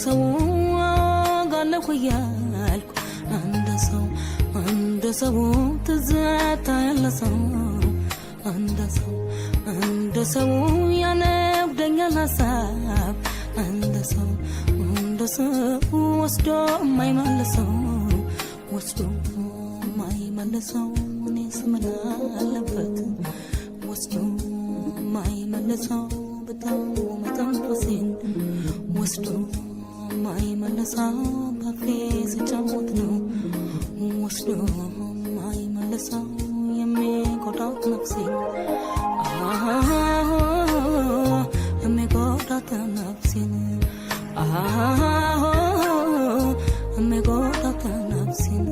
ሰው ጋለሁ ያልኩ አንድ ሰው ትዝታ ያለሰው አንድ ሰው ያነብደኛል ሀሳብ አንድ ሰው ወስዶ የማይመልሰው እኔስ ምን አለበት ወስዶ የማይመልሰው በጣም መተንፈሴን ወስዶ የማይመልሰው ባፌ ስጫወት ነው ወስዶ የማይመልሰው የሚጎዳት ነፍሴን የሚጎዳት ነፍሴን የሚጎዳት ነፍሴን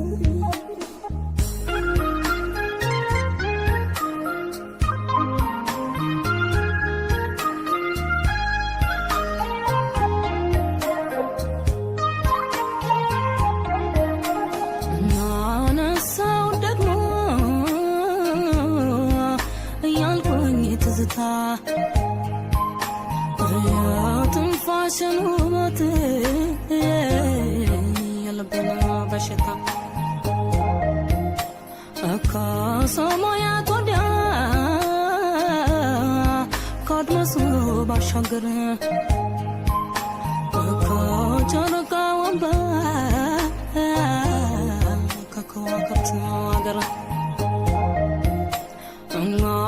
ትንፋሽን ውበት የልቤን በሽታ ከሰማያት ወዲያ ከአድማስ ባሻገር ከጨረቃ ወንበር ከከዋክብት አገር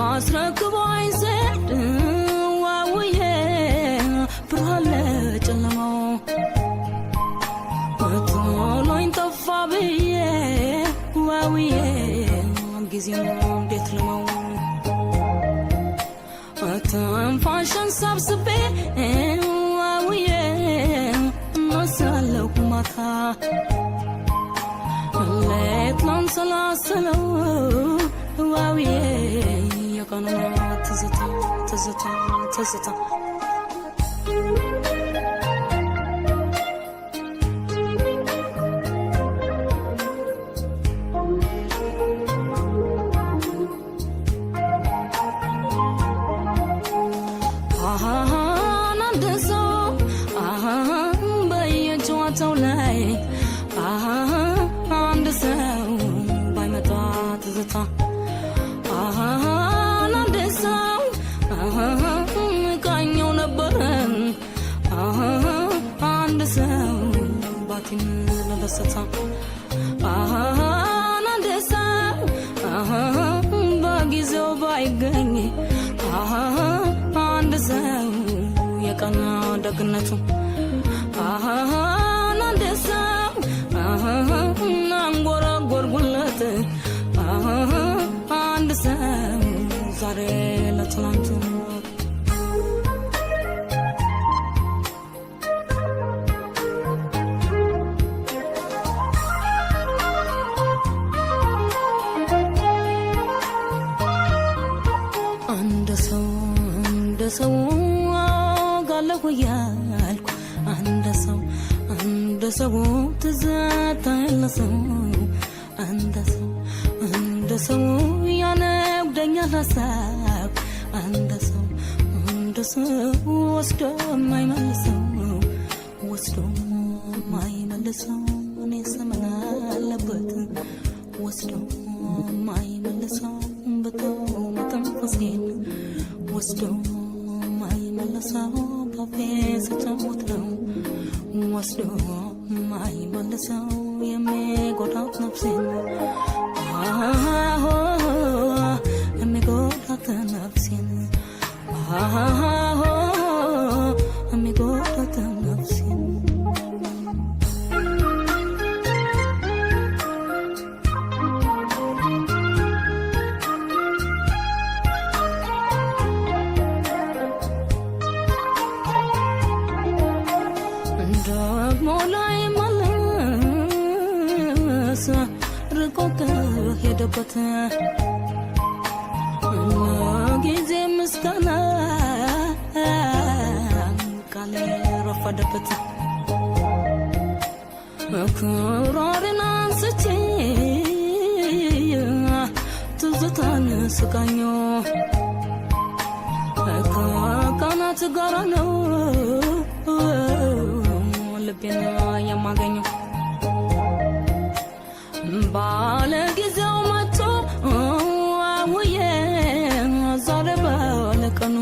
አስረክቦኝ ዘንድ ዋውዬ ብርሃን ለጨለማው ቶሎኝ ጠፋ ብዬ ዋውዬ ጊዜው እንዴት ልመው ትንፋሽን ሰብስቤ ዋውዬ እነሳለሁ ማታ ሌት ላንሰላስለው ዋውዬ የቀኑ ትዝታ አንድ ሰው በየጨዋታው ላይ አንድ ሰው ባይመጣ ትዝታ አንድ ሰው ቃኘው ነበረን አንድ ሰው ባቲን ለደስታ አንድ ሰው በጊዜው ባይገኝ አንድ ሰው የቀና ደግነቱ አንድ ሰው አንጎራጎርጉለት አንድ ሰው ዛሬ ለትናንቱ አንድ ሰው ጋለሁ ያልኩ አንድ ሰው ትዝታ ያለሰው አንድ ሰው ያነብደኛል ሀሳብ አንድ ሰው ወስዶ የማይመልሰው እኔስ ምን አለበት ወስዶ የማይመልሰው በጣም መተንፈሴን ወስዶ የማይመልሰው ባፌ ስጫወት ነው ወስዶ የማይመልሰው የሚጎዳት ነፍሴን የሚጎዳት ነፍሴን የሚጎዳት ነፍሴን ደግሞ ላይ መለስ ርቆ ከሄደበት ጊዜ ምስጋና ቃሌ ረፈደበት ክራሬን አንስቼ ትዝታን ስቃኞ ከቀናት ጋር ነው ልቤን የማገኘው ባለ ጊዜው መጥቶ አውዬ ዛሬ በለቀኑ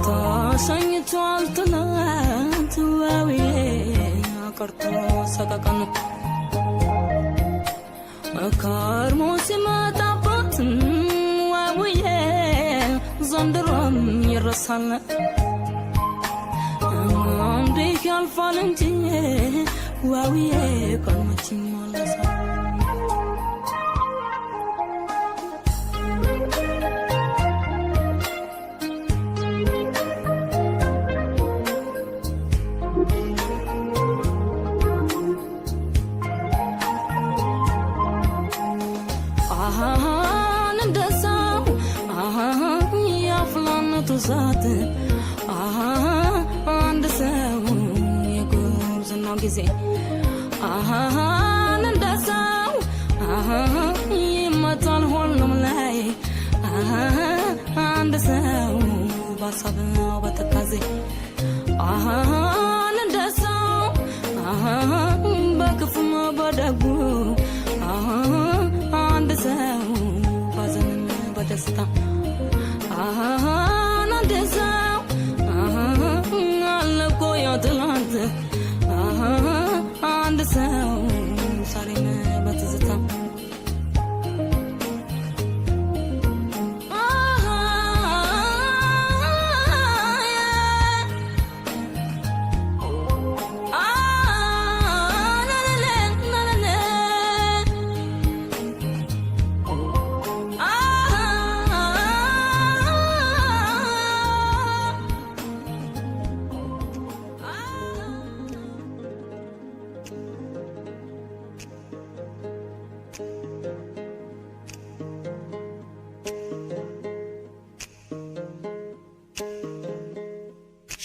ተሰኝቷል ትናንት ዋውዬ ቀርቶ ሰቀቀኑ ከርሞ ሲመጣበት ዋውዬ ዘንድሮም ይረሳል እንዲህ ያልፋል እንጂ ዋውዬ ቀን መች ይመለሳል ዛት አንድ ሰው የጉርዝናው ጊዜ እንደ ሰው ይመጣል ሁሉም ላይ አንድ ሰው በሀሳብ በትካዜ እንደ ሰው በክፉም በደጉ አንድ ሰው ባዘንም በደስታ አንድ ሰው አለቆ ያትላንት አንድ ሰው ዛሬም በትዝታ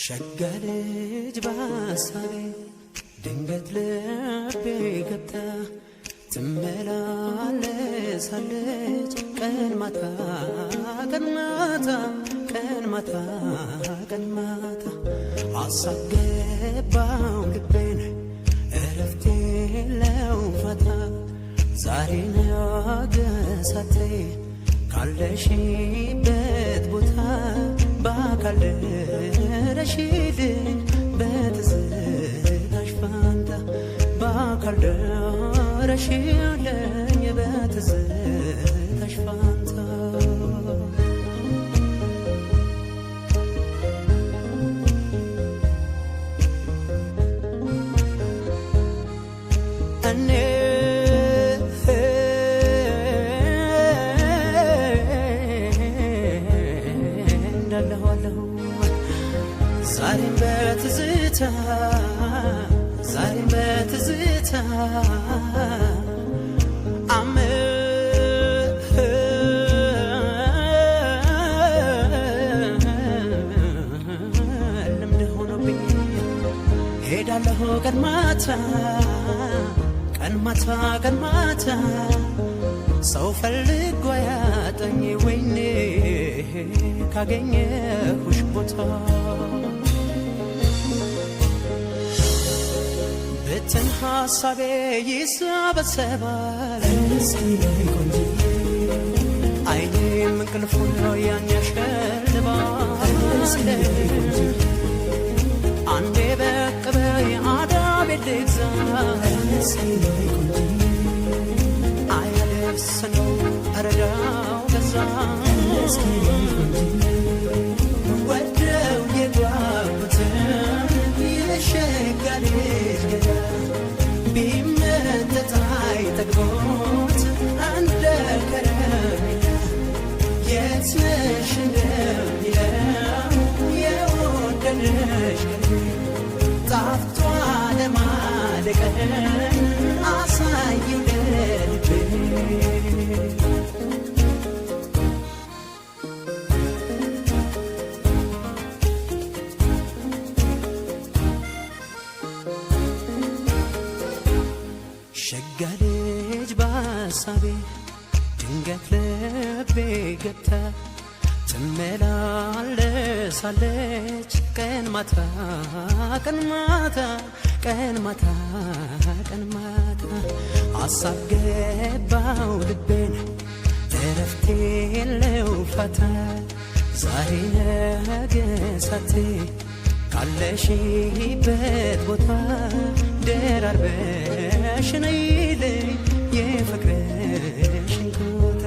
ሸጋ ልጅ በሀሳቤ ድንገት ልቤ ገብታ ትመላለሳለች ቀን ማታ ቀን ማታ ቀን ማታ ቀን ማታ ሀሳብ ገባው ልቤን እረፍት የለው ፋታ ዛሬ ነገ ሳትይ ካለሽበት ቦታ በአካል ደረሽልኝ በትዝታሽ ፋንታ በአካል ደረሽልኝ በትዝታሽ ፋንታ እኔ ዛሬም በትዝታ ዛሬም በትዝታ ልምድ ሆኖብኝ ሄዳለሁ ቀን ማታ ቀን ማታ ቀን ማታ ሰው ፈልጎ ያጠኝ ወይኔ ካገኘሁሽ ቦታ ብትን ሀሳቤ ይሰበሰባል አይኔም እንቅልፉን ያን ያሸልባል አንዴ በቅ በይ አዳቤ ልግዛ አያደርስ ነው እረዳው ገዛ ወደው የጓጉትን የሸጋ ልጅ ገዳ ቢመተት አይጠግቦት እንደ ከረሜላ የት ነሽ እንደሚለው የወደደሽ ጣፍቷ ለማደቀን አሳየው ለልቤ ሸጋ ልጅ በሀሳቤ ድንገት ልቤ ገብታ ትመላለሳለች ቀን ማታ ቀን ማታ ቀን ማታ ቀን ማታ ሐሳብ ገባው ልቤን እረፍት የለው ፋታ ዛሬ ነገ ሳትይ ካለሽበት ቦታ ደራርበሽ ነይልኝ የፍቅርሽን ቦታ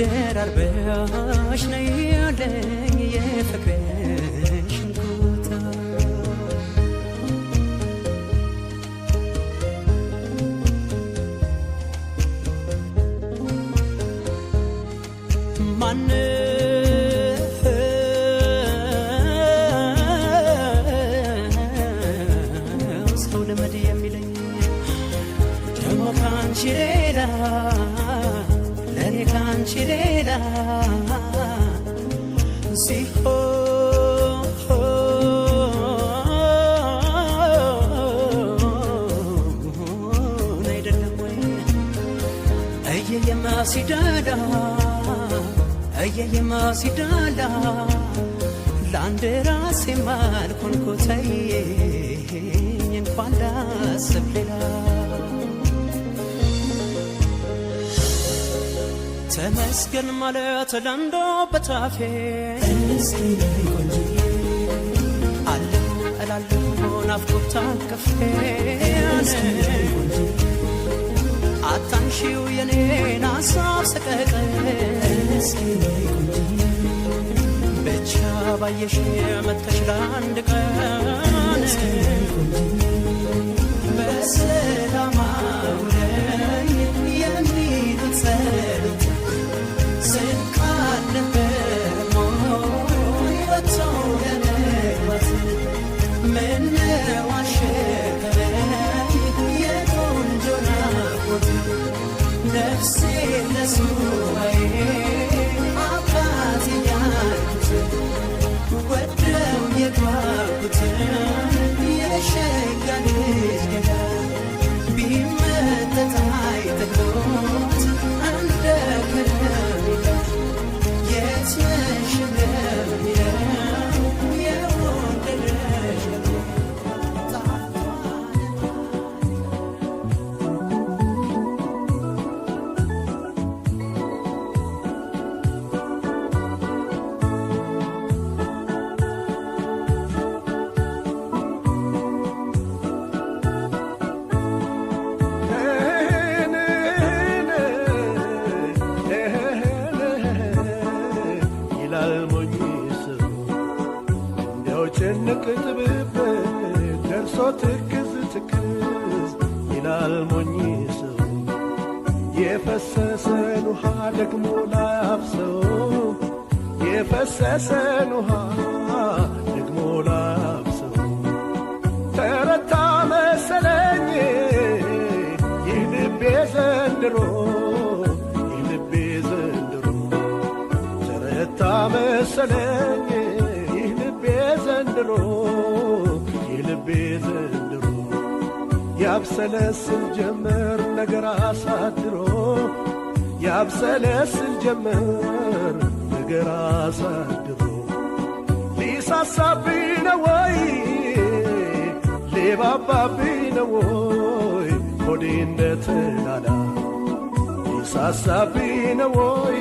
ደራርበሽ ነይልኝ የፍቅርሽን ቦታ ሌላ ለኔ ካንቺ ሌላ ሲሆን አይደለም ወይ እየየማ ሲዳላ እየየማ ሲዳላ ለአንድ ራሴ ማልኮንኮተይ እንኳን ላስብ ሌላ ተመስገን ማለት ለንዶ በታፌ አለሁ እላለሁ ናፍቆት አቅፌ አታንሺው የኔን ሐሳብ ሰቀቀን ብቻ ባየሽ መጥተሽ ለአንድ ቀን በሰላም አውለኝ የሚሉት ጸሎት ነፍሴ ለሱባዬ አባት ያልኩት ወደው የጓጉትን የሸጋ ልጅ ገዳ ቢመጠጥ አይጠግቦት እንደ ከረሜላ የት ነሽ እንደሚለው የወደደሽ ጭንቅ ጥብብ ደርሶ ትክዝ ትክዝ ይላል ሞኝ ሰው የፈሰሰን ውሃ ደግሞ ላያፍሰው የፈሰሰን ውሃ ደግሞ ላያፍሰው ተረታ መሰለኝ ይህ ልቤ ዘንድሮ ይህ ልቤ ዘንድሮ ተረታ መሰለኝ ዘንድሮ የልቤ ዘንድሮ ያብሰለስል ጀመር ነገር አሳድሮ ያብሰለስል ጀመር ነገር አሳድሮ ሊሳሳብኝ ነው ወይ ሊባባብኝ ነው ወይ ሆዴ እንደተላላ ሊሳሳብኝ ነው ወይ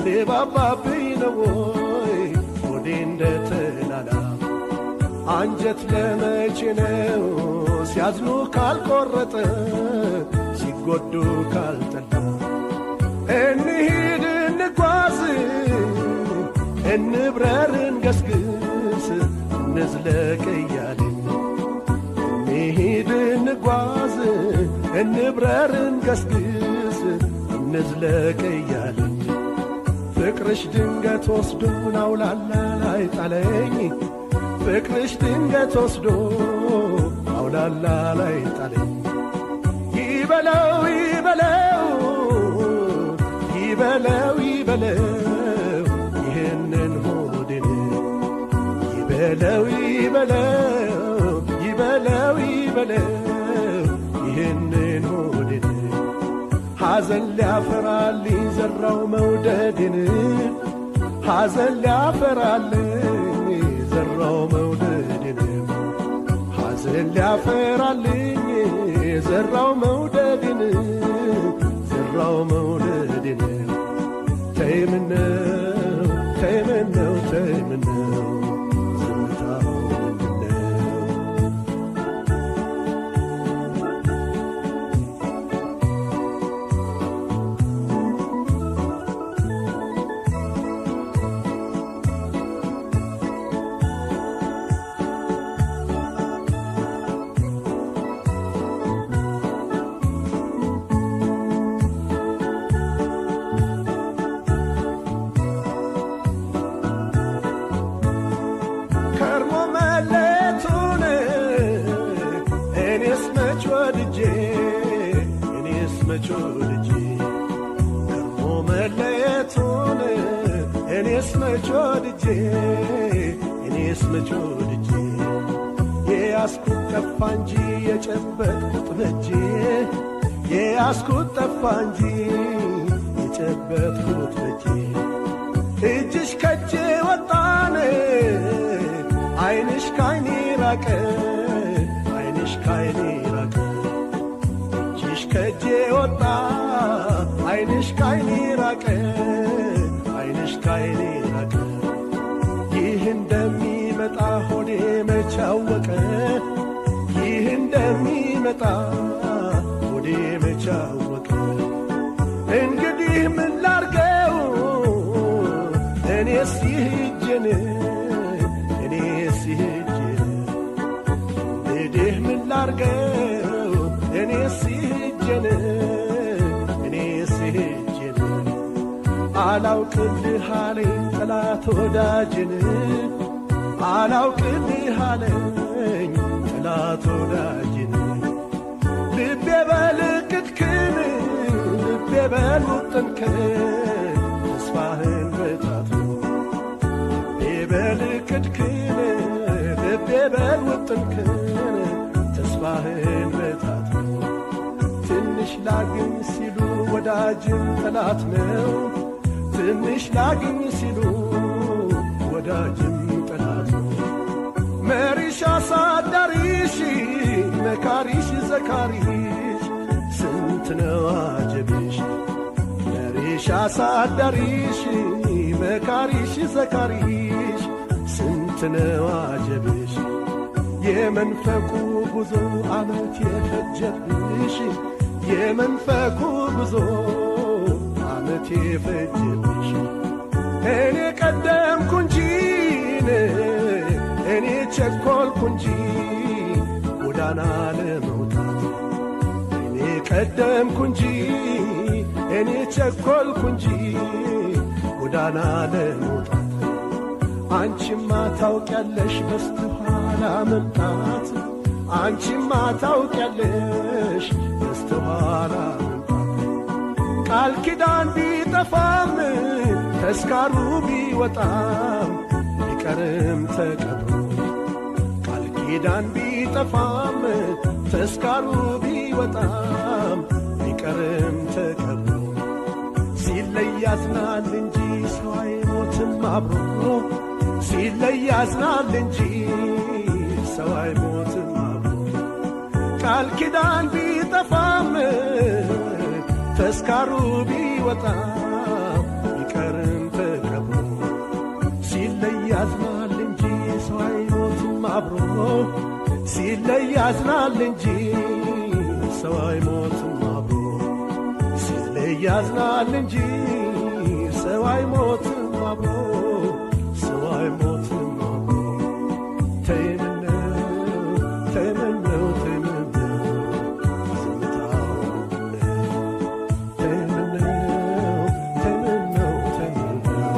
ሊባባብኝ ነው ወይ ሆዴ እንደተላላ አንጀት ለመቼ ነው ሲያዝኑ ካልቆረጠ ሲጎዱ ካልጠላ እንሂድ እንጓዝ እንብረር እንገስግስ እንዝለቅ እያለኝ እንሂድ እንጓዝ እንብረር እንገስግስ እንዝለቅ እያለኝ ፍቅርሽ ድንገት ወስዶ አውላላ ላይ ጣለኝ ፍቅርሽ ድንገት ወስዶ አውላላ ላይ ጣለኝ ይበለው ይበለው ይበለው ይበለው ይህንን ሆዴን ይበለው ይበለው ይበለው ይበለው ይህንን ሆዴን ሐዘን ሊያፈራልኝ ዘራው መውደድን ሐዘን ሊያፈራልኝ ዘራው መውደድን ሐዘን ሊያፈራልኝ ዘራው መውደድን ዘራው መውደድን ተይምነው ተይምነው ተይምነው ዝምታው ምንድነው መች ወድጄ ከርሞ መለየቱን እኔስ መች ወድጄ እኔስ መች ወድጄ የያዝኩት ጠፋ እንጂ የጨበጥኩት በጄ የያዝኩት ጠፋ እንጂ የጨበጥኩት በጄ እጅሽ ከጄ ወጣን ዓይንሽ ካይኔ ራቀ ዓይንሽ ካይኔ ራቀ ከጄ ወጣ ዓይንሽ ካይኔ ራቀ ዓይንሽ ካይኔ ራቀ ይህ እንደሚመጣ ሆዴ መች አወቀ ይህ እንደሚመጣ ሆዴ መች አወቀ እንግዲህ ምን ላርገው እኔስ ይህጄን እኔስ ይህጄን እንግዲህ ምን ላርገው እኔስ ይህጄን እኔስ ይህጄን አላውቅልህ አለኝ ጠላት ወዳጅን አላውቅልህ አለኝ ጠላት ወዳጅን ልቤ በልቅትክን ልቤ በልውጥንክን ተስፋህን በታትኖ ልቤ በልቅትክን ልቤ በልውጥንክን ተስፋህን በታትኖ ትንሽ ላግኝ ሲሉ ወዳጅን ጠላት ነው ትንሽ ላግኝ ሲሉ ወዳጅን ጠላት ነው መሪሽ አሳዳሪሽ መካሪሽ ዘካሪሽ ስንት ነው አጀብሽ መሪሽ አሳዳሪሽ መካሪሽ ዘካሪሽ ስንት ነው አጀብሽ የመንፈቁ ጉዞ ዓመት የፈጀብሽ የመንፈቁ ጉዞ ዓመት የፈጀብሽ እኔ ቀደምኩ እንጂን እኔ ቸኰልኩ እንጂ ጎዳና ለመውጣት እኔ ቀደምኩ እንጂ እኔ ቸኰልኩ እንጂ ጎዳና ለመውጣት አንቺማ ታውቂያለሽ በስተኋላ መምጣት አንቺማ ታውቂያለሽ በስተኋላ መምጣት ቃል ኪዳን ቢጠፋም ተስካሩ ቢወጣም ቢቀርም ተቀብሮ ቃል ኪዳን ቢጠፋም ተስካሩ ቢወጣም ቢቀርም ተቀብሮ ሲለይ ያዝናል እንጂ ሰው አይሞትም አብሮ ሲለይ ያዝናል እንጂ ሰው አይሞትም አብሮ ቃል ኪዳን ቢጠፋም ተስካሩ ቢወጣም ቢቀርም ተቀብሮ ሲለይ ያዝናል እንጂ ሰው አይሞትም አብሮ ሲለይ ያዝናል እንጂ ሰው አይሞትም አብሮ ሲለይ ያዝናል እንጂ ሰው አይሞትም አብሮ ሰው አይሞትም አብሮ ተይምነው ተይምነው ተይምነው ዝምታው ተይምነው ተይምነው ተይምነው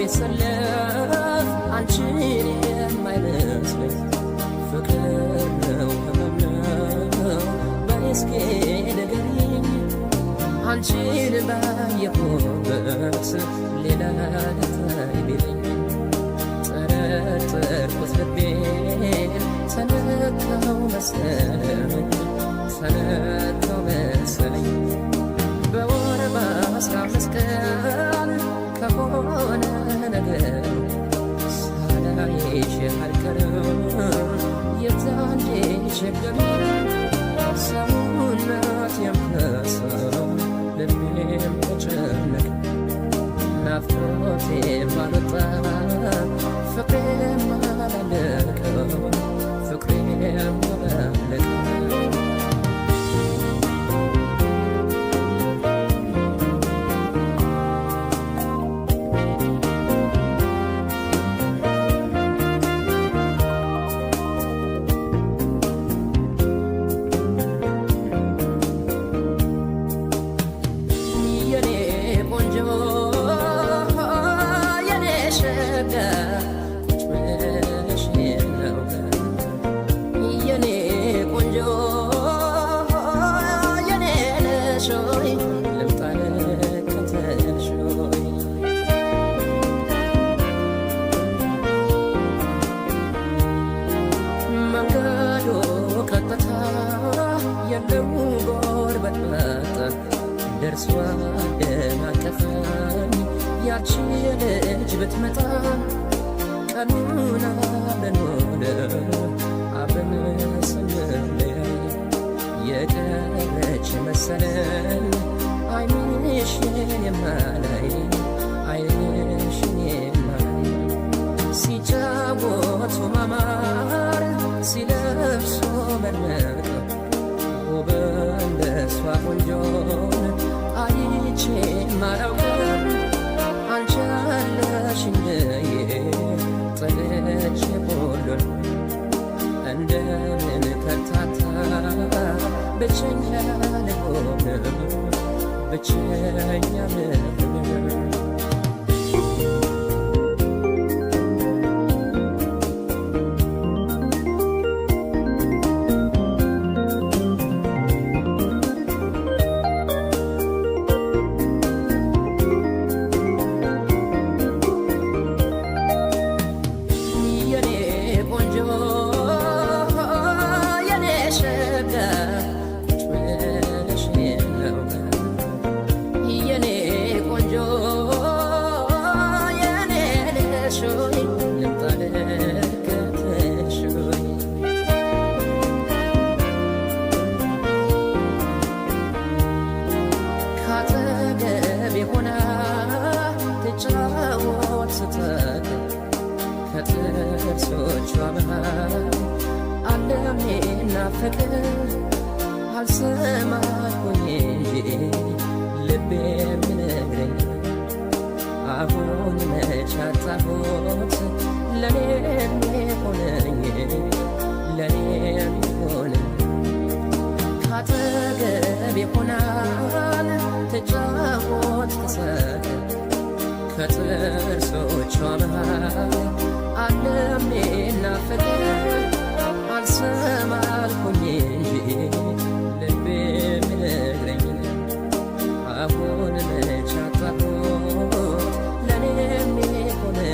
ቢሰለፍ አንቺን የማይመስለኝ ፍቅር ነው ህመም ነው በኔ እስኪ ንገሪኝ አንቺን ባየሁበት ሌላ ልታይ ቢለኝ ጠረጠርኩት ልቤን ተነካው መሰለኝ ተነካው መሰለኝ በወር በ15 ቀን ከሆነ ነገር ሳላይሽ አልቀርም የዛኔ ቸገረኝ ሰውነት የምረሳው ልቤም ተጨነቀ ናፍቆቴም አልወጣ ፍቅሬም አላለቀ ፍቅሬም አላለቀ ደርሷ ደናቀፈኝ ያቺ ልጅ ብትመጣ ቀኑን አብረን ሆነ አብረን ስንለያይ የቀረች መሰለኝ ዓይንሽን የማላይ ዓይንሽን የማላይ ሲጫወቱ ማማር ሲለብሱ መድመቅ ውብ እንደሷ ቆንጆን አይቼ ማላውቅም አንቺ አለሽ እንደዬ ጥለሽ ሁሉን እንደምን ከርታታ ብቸኛ ልሆን ብቸኛ ልሆን ከጥርሶቿ መሃል ዓለሜና ፍቅር አልሰማሁኝ እንጂ ልቤ የሚነግረኝ አሁን መች አጣሁት ለኔ የሚሆነኝ ለኔ የሚሆነኝ ካጠገቤ ሆናል ትጫወት ትሳቅ ከጥርሶቿ መሃል ዓለሜና ፍቅር አልሰማልኩኝ እንጂ ልቤ የሚነግረኝ አሁን መች አጣሁት ለኔ የሚሆነኝ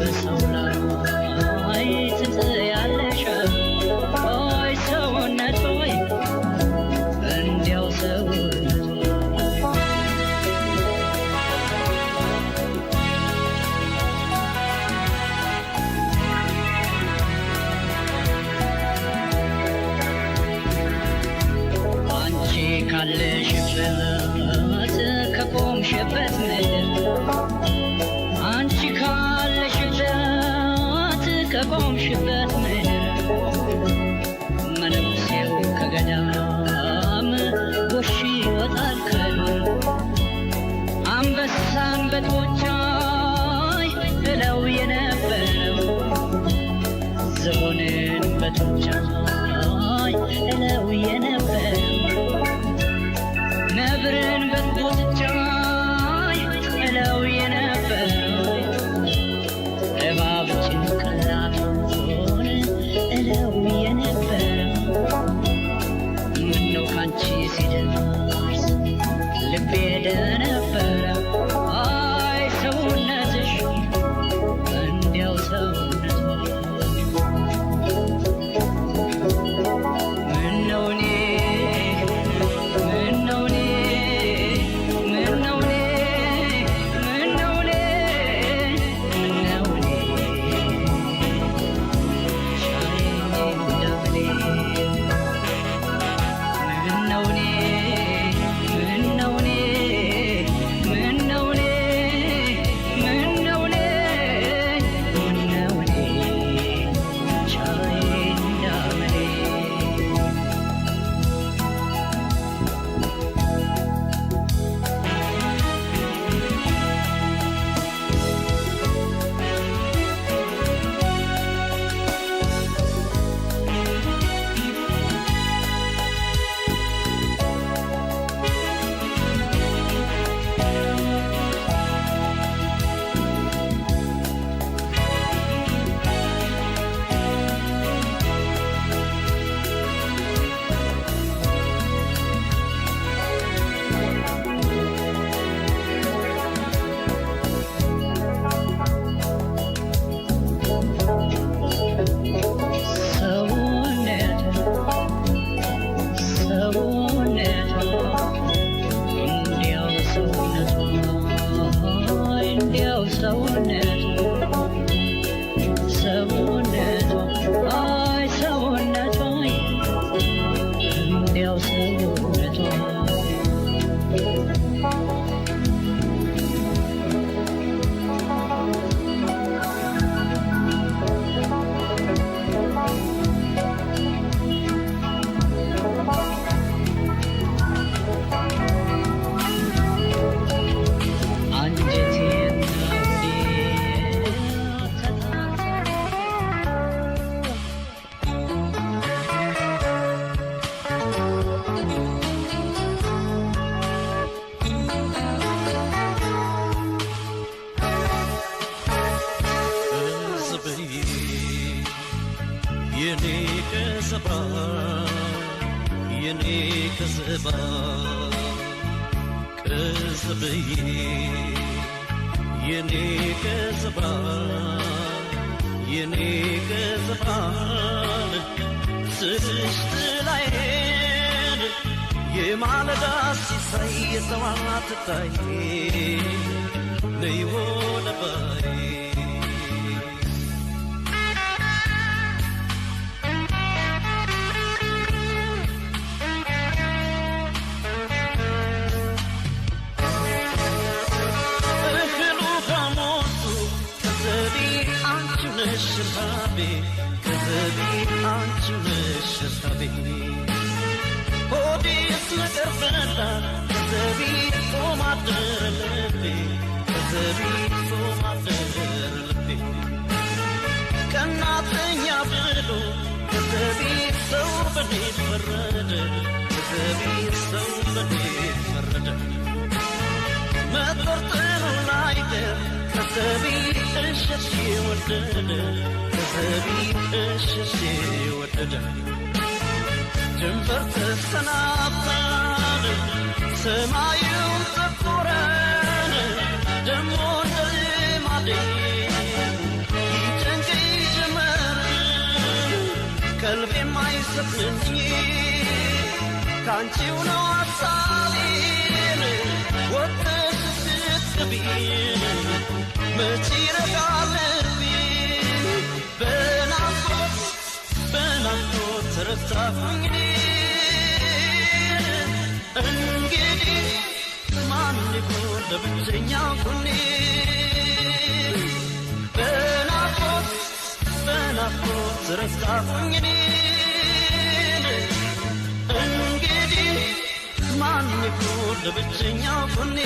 በሰው ላይ ትጥያለሽ ሆይ ሰውነት ሆይ እንዲያው ሰውነት አንቺ ካለሽበት ከቆምሽበት ምድር አንቺ ካለሽበት ከቆምሽበት ምድር መነኩሴው ከገዳም ጎሽ ይወጣል ከዱር አንበሳን በጡንቻይ እለው የነበረው ዝሆንን በጡንቻይ እለው የነበረው ነብርን በጡንቻይ እለው የነበረው እባብ ጭንቅላቱን እለው የነበረው ምነው ካንቺ ሲደርስ ልቤ ደነበረ አይ ሰውነትሽ እንዲያው ሰውነት ምነው እኔ ምነው እኔ ምነው እኔ ምነው እኔ ምነው እኔ ሻዬ እንዳምኔ ምነው እኔ ምነው እኔ ምነው እኔ ምነው እኔ ምነው እኔ ሻዬ እንዳምኔ ድንበር ተሰናብተን ሰማዩን ጠቁረን ደሞ እንደ ልማዴ ቀልቤ የማይሰጥልኝ ካንቺው ነው ሐሳቤን ወጥተሽ ስትገቢ መች ይረጋል ልቤ በናፍቆት ተረታሁኝ እንግዲህ ማን ሊሆን ለብቸኛው ጎኔ በናፍቆት ተረታሁኝ እንግዲህ ማን ሊሆን ለብቸኛው ጎኔ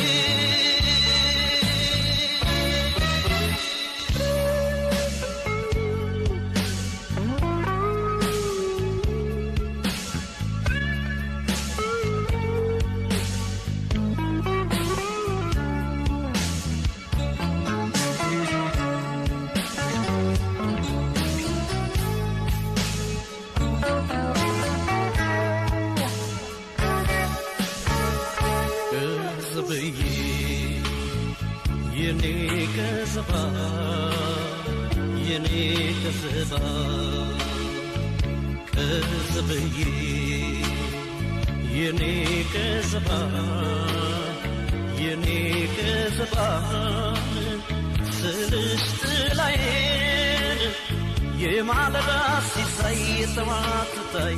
የማለዳ ሲሳይ የጠዋት ታይ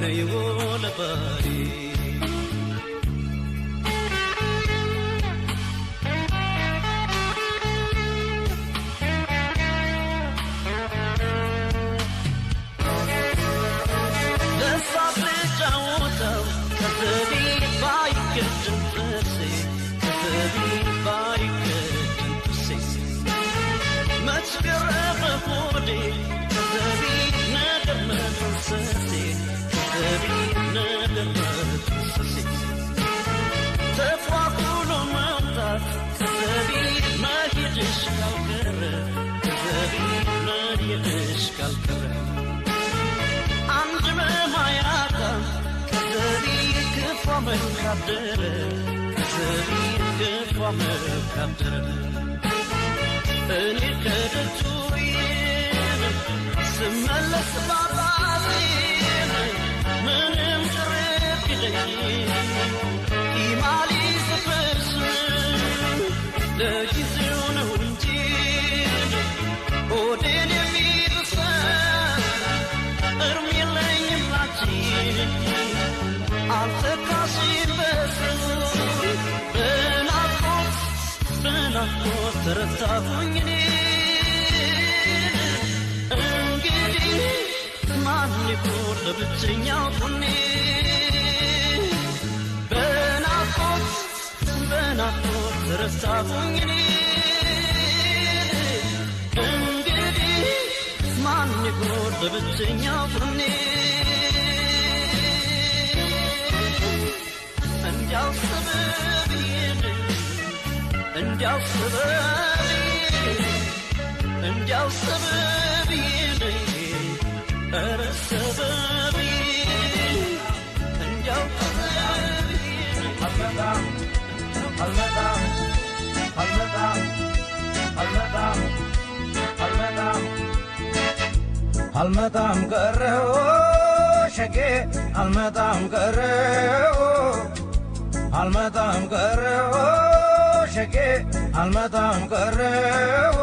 ነይ ወለባይ እኔ ከደጁዬን ስመለስ ባባዜን ምንም ቅርብ ይለኝ ኢማሊ ስፍርስ ለጊዜው ነው እንጂ ሆዴን የሚብሰን እርም የለኝም ላንቺ አልተካሽም በስሙ በናፍቆት ተረታሁኝ እኔ እንግዲህ ማን ይሆን ለብቸኛው ጎኔ በናፍቆት ተረታሁኝ እኔ እንግዲህ ማን ይሆን ለብቸኛው ጎኔ እንዲያው ሰበብዬን እንዲያው ሰበብዬን ኧረ ሰበብዬን እንዲያው ሰበብዬን አልመጣም ቀረሁ ሸጌ አልመጣም ቀረሁ አልመጣም ቀረሁ ሸጌ አልመጣም ቀረሁ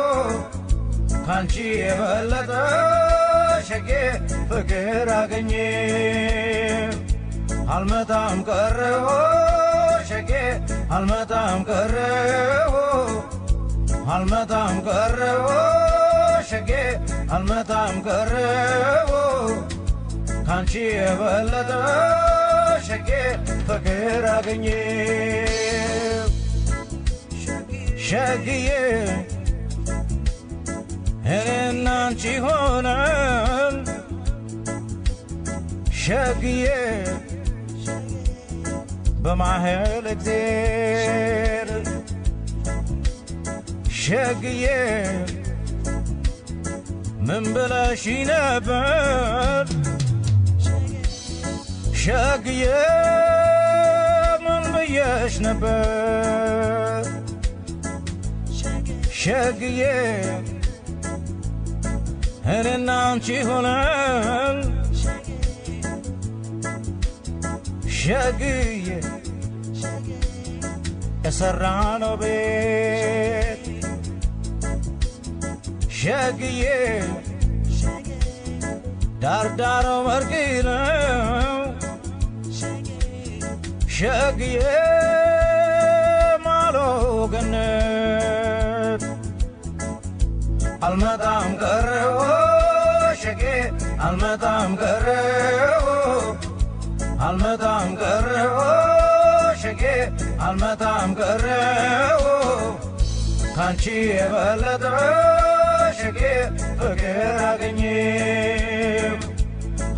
ካንቺ የበለጠ ሸጌ ፍቅር አገኘ አልመጣም ቀረሁ ሸጌ አልመጣም ቀረሁ አልመጣም ቀረሁ ሸጌ አልመጣም ቀረሁ ካንቺ የበለጠ ሸጌ ፍቅር አገኘ ሸግዬ እኔና አንቺ ሆነን ሸግዬ በማህል እግዜር ሸግዬ ምን ብለሽ ነበር ሸግዬ ምን ብየሽ ነበር ሸግዬ እኔና አንቺ ሆነን ሸግዬ የሠራነው ቤት ሸግዬ ዳርዳሮ መርቂ ነው ሸግዬ ማሎ ገነት አልመጣም ቀረው ሸጌ አልመጣም ቀረው አልመጣም ቀረው ሸጌ አልመጣም ቀረው ካንቺ የበለጠ ሸጌ ፍቅር አገኘው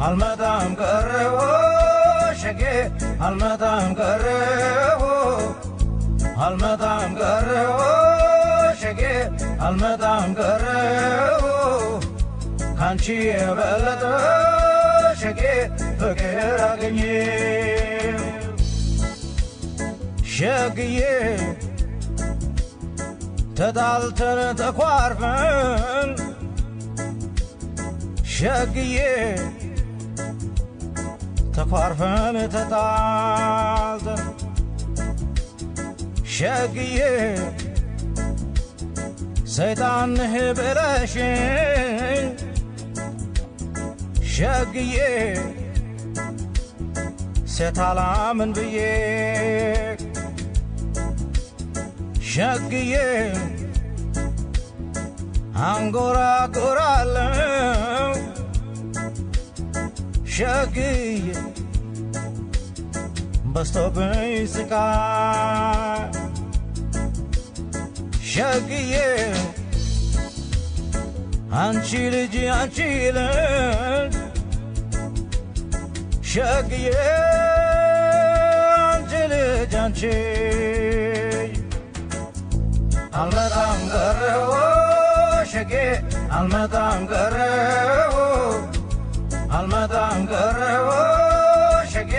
አልመጣም ቀረው ሸጌ አልመጣም ቀረው አልመጣም ቀረው ሸጌ አልመጣም ቀረው ካንቺ የበለጠ ሸጌ ፍቅር አገኘው ሸግዬ ተጣልተን ተኳርፈን ሸግዬ ተኳርፈን ተጣልተን ሸግዬ ሰይጣን ነህ ብለሽኝ ሸግዬ ሴት አላምን ብዬ ሸግዬ አንጎራጎራለሁ ሸግዬ በስቶብኝ ስቃይ ሸግዬ አንቺ ልጅ አንቺ ልጅ ሸግዬ አንቺ ልጅ አንቺ አልመጣም ቀረው ሸጌ አልመጣም ቀረው አልመጣም ቀረው ሸጌ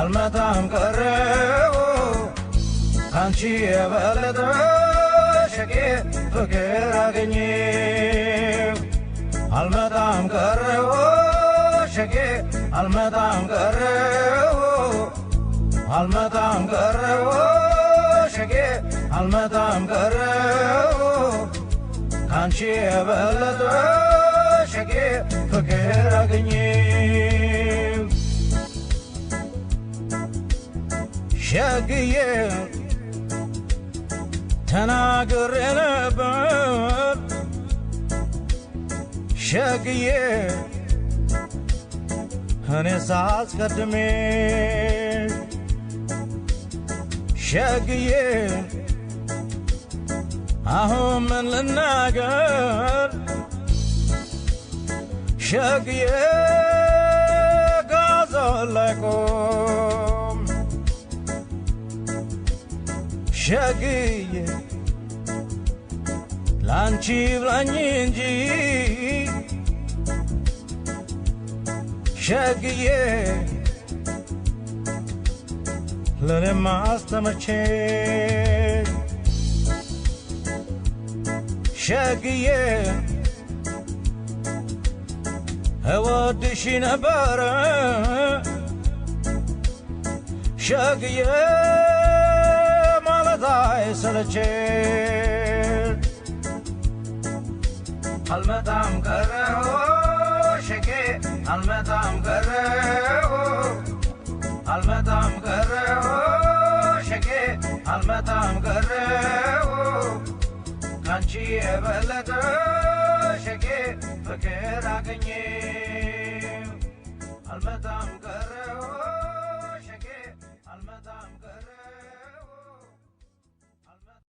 አልመጣም ቀረው ካንቺ የበለጠ ሸጌ ፍቅር አገኘው አልመጣም ቀረው ሸጌ አልመጣም ቀረው አልመጣም ቀረው ሸጌ አልመጣም ቀረው ካንቺ የበለጠ ሸጌ ፍቅር አገኘው ሸግዬ ተናግሬ ነበር ሸግዬ እኔ ሳስቀድሜ ሸግዬ አሁን ምን ልናገር ሸግዬ ጋዞን ላይ ቆም ሸግዬ ላንቺ ብላኝ እንጂ ሸግዬ ለኔም አስተመቼኝ ሸግዬ እወድሽ ነበረ ሸግዬ ማለት አይሰለቸኝ አልመጣም ቀረሁ ሸጌ አልመጣም ቀረሁ አልመጣም ቀረሁ ሸጌ አልመጣም ቀረሁ ካንቺ የበለጠ ሸጌ ፍቅር አገኘው አልመጣም